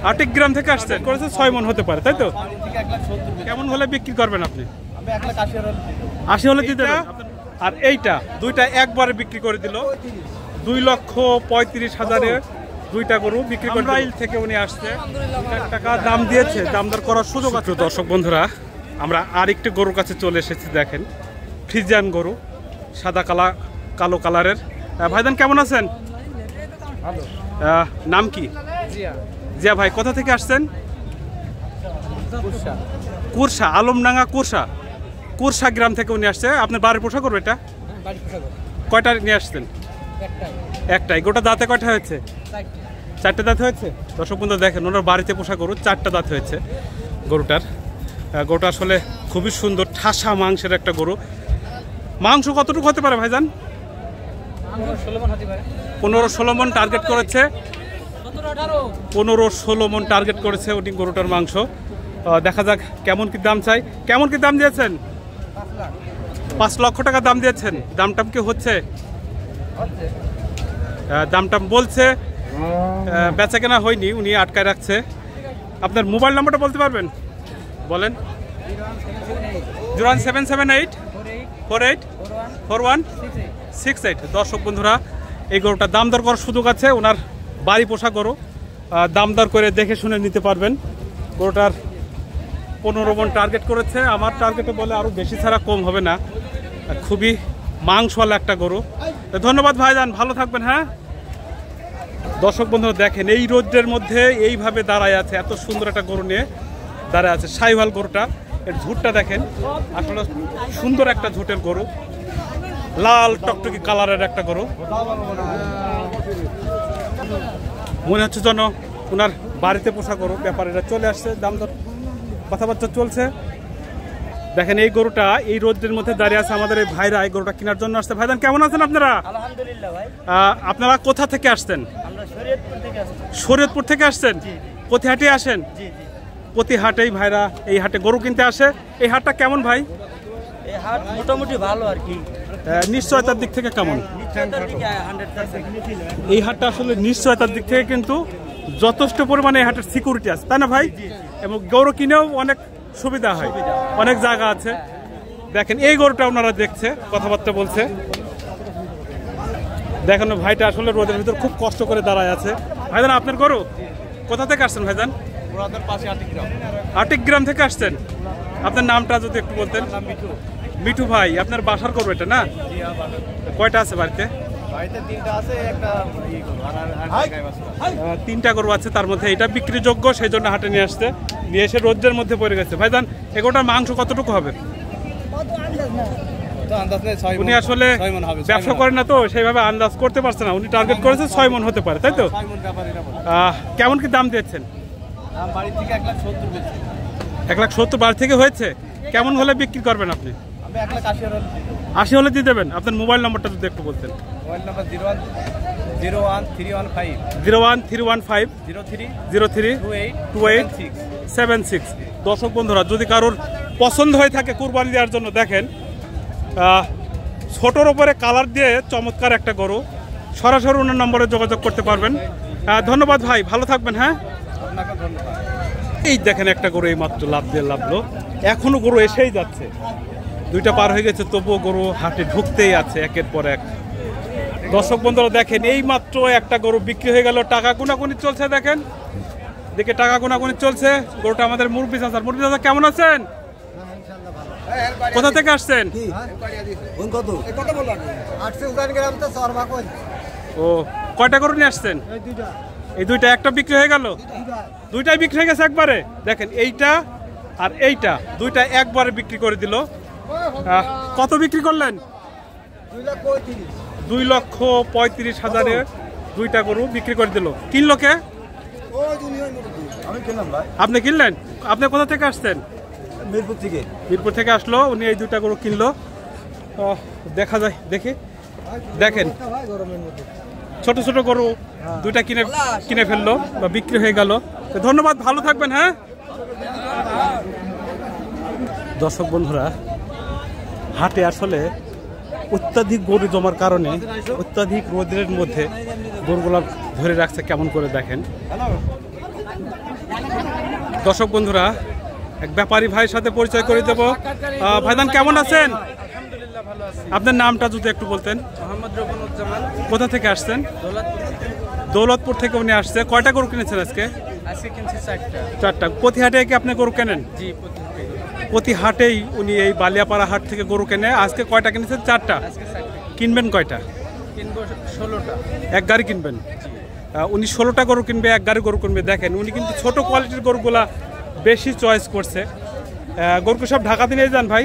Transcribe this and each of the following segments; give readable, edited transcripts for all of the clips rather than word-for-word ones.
আটিক গ্রাম থেকে আসছেন, করেছে 6 মণ হতে পারে, তাই তো? কেমন হলে বিক্রি করবেন আপনি? 80 হলে দিতে দেবেন। আর এইটা দুইটা একবারে বিক্রি করে দিল 2,35,000-এ দুইটা গরু বিক্রি করে। ইসরায়েল থেকে উনি আসছে, টাকা দাম দিয়েছে, দাম দর করার সুযোগ আছে। দর্শক বন্ধুরা, আমরা আরেকটি গরুর কাছে চলে এসেছি। দেখেন, ফ্রিজিয়ান গরু, সাদা কালো কালারের। ভাইজান কেমন আছেন? নাম কি? জিয়া ভাই, কোথা থেকে আসছেন? কুরসা, আলমডাঙ্গা কুরসা গ্রাম থেকে উনি আসছে। আপনার বাড়ির পোষা করবে এটা? কয়টা নিয়ে আসছেন? একটাই। গোটা দাঁতে কয়টা হয়েছে? 4টে দাঁত হয়েছে। দর্শক বন্ধু দেখেন, ওনার বাড়িতে পোষা গরু, 4টা দাঁত হয়েছে গরুটা আসলে খুবই সুন্দর, ঠাসা মাংসের একটা গরু। মাংস কতটুকু হতে পারে ভাইজান? 15-16 মণ টার্গেট করেছে। 15-16 মণ টার্গেট করেছে উনি গরুটার মাংস। দেখা যাক কেমন কি দাম চাই। কেমন কি দাম দিয়েছেন? 5 লক্ষ টাকা দাম দিয়েছেন। দামটাম কি হচ্ছে? দামটাম বলছে, বেচা কেনা হয়নি, উনি আটকায় রাখছে। আপনার মোবাইল নাম্বারটা বলতে পারবেন? বলেন। 01778484168। দর্শক বন্ধুরা, এই গরুটা দাম দর করার সুযোগ আছে। ওনার বাড়ি পোষা গরু, দাম দর করে দেখে শুনে নিতে পারবেন। গরুটার 15 মণ টার্গেট করেছে। আমার টার্গেটে বলে আরও বেশি ছাড়া কম হবে না। খুবই মাংসওয়ালা একটা গরু। ধন্যবাদ ভাইজান, ভালো থাকবেন। হ্যাঁ দর্শক বন্ধুরা দেখেন, এই রোদ্রের মধ্যে এইভাবে দাঁড়ায় আছে, এত সুন্দর একটা গরু নিয়ে দাঁড়ায় আছে। শাহিওয়াল গরুটা, এর ঝুটটা দেখেন, আসলে সুন্দর একটা ঝুটের গরু, লাল টকটকি কালারের একটা গরু। মনে হচ্ছে যেন ওনার বাড়িতে পোষা গরু। ব্যাপারীরা চলে আসছে, দাম দর কথাবার্তা চলছে। দেখেন, এই গরুটা এই রোদ্রের মধ্যে দাঁড়িয়ে আছে। আমাদের এই ভাইরা এই গরুটা কেনার জন্য আসছে। ভাইজান কেমন আছেন আপনারা? আলহামদুলিল্লাহ ভাই। আপনারা কোথা থেকে আসছেন? আমরা শরীয়তপুর থেকে আসছি। শরীয়তপুর থেকে আসছেন? প্রতি হাটে আসেন? জি জি। প্রতি হাটেই ভাইরা এই হাটে গরু কিনতে আসে। এই হাটটা কেমন ভাই? এই হাট মোটামুটি ভালো আর কি। নিশ্চয়তার দিক থেকে কেমন? নিশ্চয়তার দিকে 100%। এই হাটটা আসলে নিশ্চয়তার দিক থেকে কিন্তু যথেষ্ট পরিমাণে এই হাটের সিকিউরিটি আছে, তাই না ভাই? এবং গরু কিনেও অনেক সুবিধা হয়, অনেক জায়গা আছে। দেখেন, এই গরুটা ওনারা দেখছে, কথাবার্তা বলছে। দেখেন, ভাইটা আসলে রোদের ভিতর খুব কষ্ট করে দাঁড়ায় আছে। ভাইজান আপনার গরু কোথা থেকে আসছেন ভাইজান? আটিক গ্রাম থেকে আসছেন। আপনার নামটা যদি একটু বলতেন। মিঠু ভাই, আপনার বাসার গরু এটা না? কয়টা আছে বাড়িতে? 3টা গরু আছে, তার মধ্যে এটা বিক্রিযোগ্য, সেই জন্য হাটে নিয়ে আসছে। নিয়ে এসে রোদ্রের মধ্যে পড়ে গেছে। ভাইজান, এগোটার মাংস কতটুকু হবে? উনি আসলে ব্যবসা করেন না, তো সেইভাবে আন্দাজ করতে পারছে না। উনি টার্গেট করেছে 6 মণ হতে পারে, তাই তো? কেমন কি দাম দিয়েছেন? 1,70,000 বাড়ি থেকে হয়েছে। কেমন হলে বিক্রি করবেন আপনি? 80 হলে দিয়ে দেবেন। আপনার মোবাইল নাম্বারটা যদি একটু বলতেন। Mobile number 01315 032876। দর্শক বন্ধুরা, যদি কারোর পছন্দ হয়ে থাকে কুরবানি দেওয়ার জন্য, দেখেন ছোটোর ওপরে কালার দিয়ে চমৎকার একটা গরু। সরাসরি ওনার নম্বরে যোগাযোগ করতে পারবেন। ধন্যবাদ ভাই, ভালো থাকবেন। হ্যাঁ এই দেখেন, একটা গরু এই মাত্র লাভ দিয়ে লাভলো। এখনো গরু এসেই যাচ্ছে। 2টা পার হয়ে গেছে, তবুও গরু হাটে ঢুকতেই আছে একের পর এক। দর্শক বন্ধুরা দেখেন, এই মাত্র একটা গরু বিক্রি হয়ে গেল। টাকা গুনাগুনি চলছে, দেখেন দেখে টাকা গুনাগুনি চলছে। গরুটা আমাদের মুরব্বি চাচা। মুরব্বি চাচা কেমন আছেন? কোথা থেকে আসছেন? ও, কয়টা গরু নিয়ে আসছেন? এই 2টা। একটা বিক্রি হয়ে গেল? 2টাই বিক্রি হয়ে গেছে একবারে। দেখেন, এইটা আর এইটা 2টা একবারে বিক্রি করে দিল। কত বিক্রি করলেন? 2,35,000-এ 2টা গরু বিক্রি করে দিল। কিনলো কে? আপনি কিনলেন? আপনি কোথা থেকে আসছেন? মিরপুর থেকে আসলো। উনি এই 2টা গরু কিনলো। দেখা যায়, দেখি দেখেন, ছোট ছোট গরু 2টা কিনে ফেললো বা বিক্রি হয়ে গেল। ধন্যবাদ, ভালো থাকবেন। হ্যাঁ দর্শক বন্ধুরা, হাটে আসলে অত্যাধিক গরু জমার কারণে অত্যাধিক রোদের মধ্যে গরুগুলো ধরে রাখছে কেমন করে দেখেন। দর্শক বন্ধুরা, এক ব্যাপারী ভাইয়ের সাথে পরিচয় করে দেব। ভাইজান কেমন আছেন? আলহামদুলিল্লাহ ভালো আছি। আপনার নামটা যদি একটু বলতেন। মোহাম্মদ রবিনুজ্জামান, কোথা থেকে আসছেন? দৌলতপুর থেকে উনি আসছে। কয়টা গরু কিনেছেন আজকে? আজকে কিনছি 4টা। 4টা। প্রতি হাটে কি আপনি গরু কেনেন? জি, প্রতি হাটেই উনি এই বালিয়াপাড়া হাট থেকে গরু কেনে। আজকে কয়টা কিনেছেন? 4টা। আজকে 4টা। কিনবেন কয়টা? কিনবো 16টা। এক গাড়ি কিনবেন। উনি 16টা গরু কিনবে, এক গাড়ি গরু কিনবে। দেখেন উনি কিন্তু ছোট কোয়ালিটির গরুগুলা বেশি চয়েস করছে। গরু সব ঢাকাতে নিয়ে যান ভাই?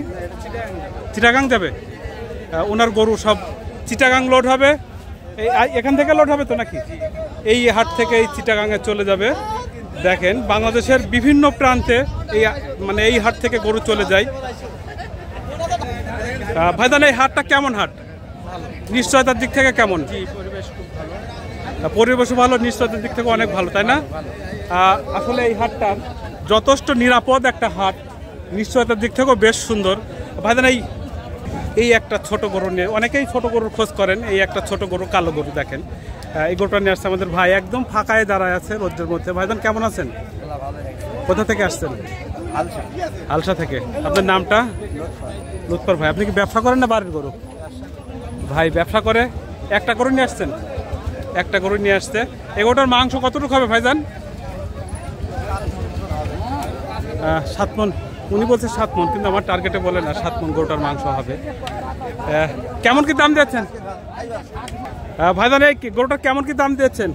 চিটাগাং যাবে। ওনার গরু সব চিটাগাং লোড হবে। এখান থেকে লোড হবে তো নাকি? এই হাট থেকে এই চিটাগাংয়ে চলে যাবে। দেখেন বাংলাদেশের বিভিন্ন প্রান্তে এই হাট থেকে গরু চলে যায়। ভাইজান এই হাটটা কেমন হাট? নিশ্চয়তার দিক থেকে কেমন? পরিবেশ খুব ভালো। পরিবেশও ভালো, নিশ্চয়তার দিক থেকে অনেক ভালো, তাই না? আসলে এই হাটটা যথেষ্ট নিরাপদ একটা হাট, নিশ্চয়তার দিক থেকেও বেশ সুন্দর। ভাইজান এই একটা ছোট গরু নিয়ে অনেকেই ছোট গরুর খোঁজ করেন। এই একটা ছোট গরু, কালো গরু দেখেন। এই গরুটা নিয়ে আসছে আমাদের ভাই, একদম ফাঁকায় দাঁড়ায় আছে রোদের মধ্যে। ভাইজান কেমন আছেন? কোথা থেকে আসছেন? আলসা থেকে। আপনার নামটা? লুৎফর ভাই। আপনি কি ব্যবসা করেন না বাড়ির গরু? ভাই ব্যবসা করে। একটা গরু নিয়ে আসছেন? একটা গরু নিয়ে আসছে। এগোটার মাংস কতটুকু হবে ভাইজান? 7 মণ। উনি বলছে 7 মণ, কিন্তু আমার টার্গেটে বলে না 7 মণ গরুটার মাংস হবে। কেমন কি দাম দিয়েছেন ভাইজান? এই গরুটা কেমন কি দাম দিয়েছেন?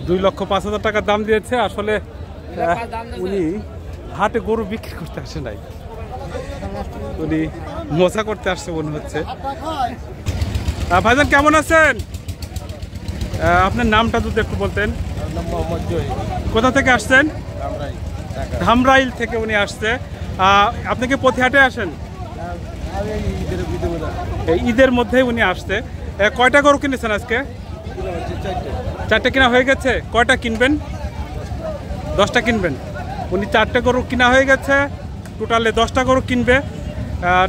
2,05,000 টাকা দাম দিয়েছে। আসলে উনি হাটে গরু বিক্রি করতে আসে নাই, উনি মজা করতে আসছে মনে হচ্ছে। ভাইজান কেমন আছেন? আপনার নামটা যদি একটু বলতেন। কোথা থেকে আসছেন? ধামরাইল থেকে উনি আসছে। আপনি কি প্রতি হাটে আসেন? ঈদের মধ্যেই উনি আসছে। কয়টা গরু কিনেছেন আজকে? 4টে কিনা হয়ে গেছে। কয়টা কিনবেন? 10টা কিনবেন। উনি 4টে গরু কিনা হয়ে গেছে, টোটালে 10টা গরু কিনবে।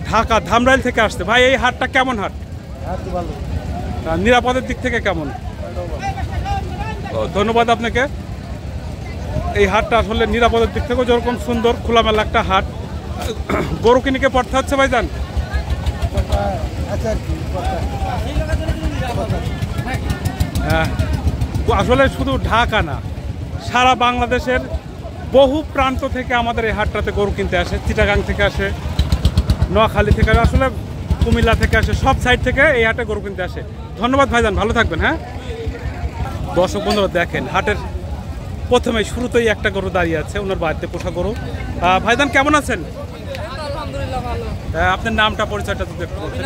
ঢাকা ধামরাইল থেকে আসছে। ভাই এই হাটটা কেমন হাট? নিরাপদের দিক থেকে কেমন? ধন্যবাদ আপনাকে। এই হাটটা আসলে নিরাপদের দিক থেকেও যেরকম সুন্দর, খোলামেলা একটা হাট। গরু কিনে পড়তে হচ্ছে ভাইজান? আসলে শুধু ঢাকা না, সারা বাংলাদেশের বহু প্রান্ত থেকে আমাদের এই হাটটাতে গরু কিনতে আসে। চিটাগাং থেকে আসে, নোয়াখালী থেকে, আসলে কুমিল্লা থেকে আসে, সব সাইড থেকে এই হাটে গরু কিনতে আসে। ধন্যবাদ ভাইজান, ভালো থাকবেন। হ্যাঁ দর্শক বন্ধুরা, দেখেন হাটের প্রথমে শুরুতেই একটা গরু দাঁড়িয়ে আছে, ওনার বাড়িতে পোষা গরু। ভাইজান কেমন আছেন? আলহামদুলিল্লাহ ভালো। আপনার নামটা পরিচয়টা যদি একটু বলতেন।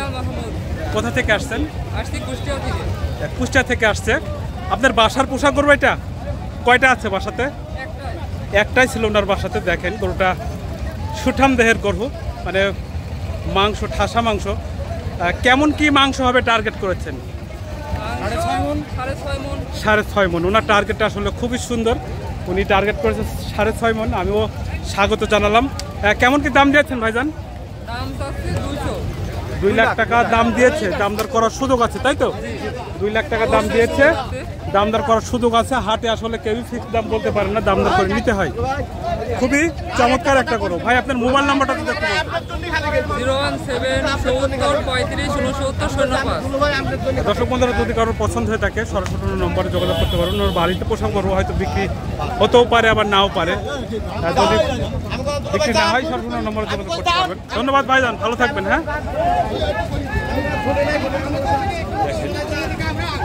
কোথা থেকে আসছেন? আসছি কুষ্টিয়া থেকে। কুষ্টিয়া থেকে আসছে। আপনার বাসার পোষা গরু এটা? কয়টা আছে বাসাতে? একটাই ছিল ওনার বাসাতে। দেখেন গরুটা সুঠাম দেহের গরু, মানে মাংস ঠাসা মাংস। কেমন কি মাংস হবে টার্গেট করেছেন? 6.5 মণ। ওনার টার্গেটটা আসলে খুবই সুন্দর, উনি টার্গেট করেছেন 6.5 মণ। আমিও স্বাগত জানালাম। কেমন কি দাম দিয়েছেন ভাইজান? দাম তো 2 লাখ টাকা দাম দিয়েছে। দামদার করার সুযোগ আছে, তাই তো? 2 লাখ টাকা দাম দিয়েছে, দামদার করার সুযোগ আছে। হাটে আসলে কেউই ফিক্স দাম বলতে পারে না, দামদার করে নিতে হয়। খুবই চমৎকার একটা গরু। ভাই আপনার মোবাইল নাম্বারটা যদি একটু বলতেন। 0177035 দর্শক বন্ধুরা, যদি কারোর পছন্দ হয়ে থাকে সরাসরি নম্বরে যোগাযোগ করতে পারেন। ওর বাড়িতে পোষা গরু হয়তো বিক্রি হতেও পারে, আবার নাও পারে। যদি বিক্রি না হয় সরাসরি নম্বরে যোগাযোগ করতে পারবেন। ধন্যবাদ ভাইজান, ভালো থাকবেন। হ্যাঁ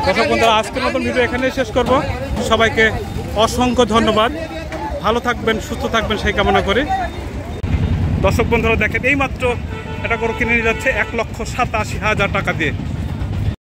দর্শক বন্ধুরা, আজকের মতন ভিডিও এখানেই শেষ করব। সবাইকে অসংখ্য ধন্যবাদ। ভালো থাকবেন, সুস্থ থাকবেন সেই কামনা করি। দর্শক বন্ধুরা দেখেন, এইমাত্র এটা গরু কিনে নিয়ে যাচ্ছে 1,87,000 টাকা দিয়ে।